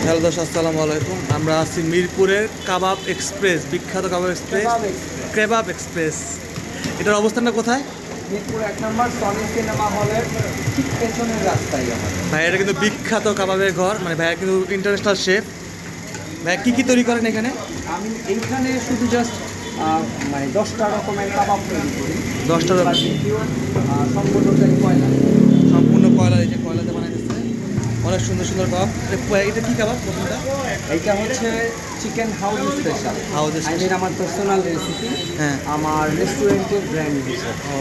Hello দর্শক, আসসালামু আলাইকুম। আমরা আছি মিরপুরের কাবাব এক্সপ্রেস, বিখ্যাত কাবাব এক্সপ্রেস, কেবাব এক্সপ্রেস। এটার অবস্থানটা কোথায়? মিরপুর 1 নম্বর সনি সিনেমা হলের ঠিক পেছনের রাস্তায় আমাদের। ভাই এটা কিন্তু বিখ্যাত কাবাবের ঘর, মানে ভাইয়া কিন্তু ইন্টারন্যাশনাল শেফ। ভাইয়া কী কী তৈরি করেন এখানে? আমি এইখানে শুধু জাস্ট মানে 10টা রকমের কাবাব তৈরি করি। 10টা রকম? সম্পূর্ণটাই কয়লা। সম্পূর্ণ কয়লা, এই যে কয়লাতে বানাইতেছে অনেক সুন্দর সুন্দর কাবাব। এটা কী কাবাব প্রথমটা? এইটা হচ্ছে chicken house special. House special. আমার পার্সোনাল রেসিপি, হ্যাঁ। আমার রেস্টুরেন্টের ব্র্যান্ড হিসেবে। ও,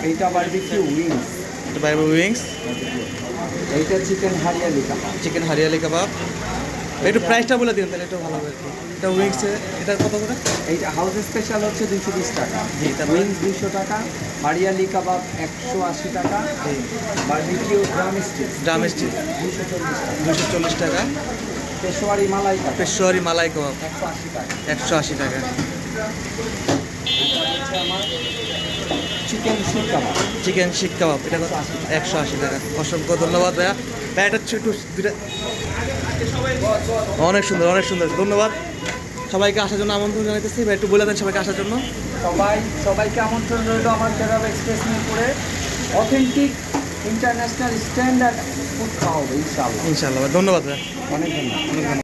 এইটা বারবিকিউ উইংস। এটা বাইরে উইংস। এইটা চিকেন হারিয়ালি কাবাব। চিকেন হারিয়ালি কাবাব। একটু প্রাইসটা বলে দিন তাহলে একটু ভালো হবে একটু। এটা উইংসে এটার কত করে? এইটা হাউস স্পেশাল হচ্ছে 220 টাকা, জি, তারপরে? উইংস 200 টাকা, হারিয়ালি কাবাব 180 টাকা, জি। Barbecue drumstick drumstick 240 240 টাকা, টাকা। পেশোয়ারি মালাই কাবাব পেশোয়ারি মালাই কাবাব 180 টাকা। 180 টাকা। এটা হচ্ছে আমার চিকেন শিক কাবাব। চিকেন শিক কাবাব এটা কত? 180 টাকা। অসংখ্য ধন্যবাদ ভাইয়া। ভাই এটা একটু দুটা। অনেক সুন্দর, অনেক সুন্দর, ধন্যবাদ। সবাইকে আসার জন্য আমন্ত্রণ জানাইতেছি। ভাই একটু বলে দেন সবাইকে আসার জন্য। সবাইকে আমন্ত্রণ রইল আমার কেবাব এক্সপ্রেস মিরপুরে। অথেন্টিক ইন্টারন্যাশনাল স্ট্যান্ডার্ড ফুড খাওয়াবো ইনশাআল্লাহ। ইনশাআল্লাহ ভাই, ধন্যবাদ ভাই। অনেক ধন্যবাদ। অনেক ধন্যবাদ।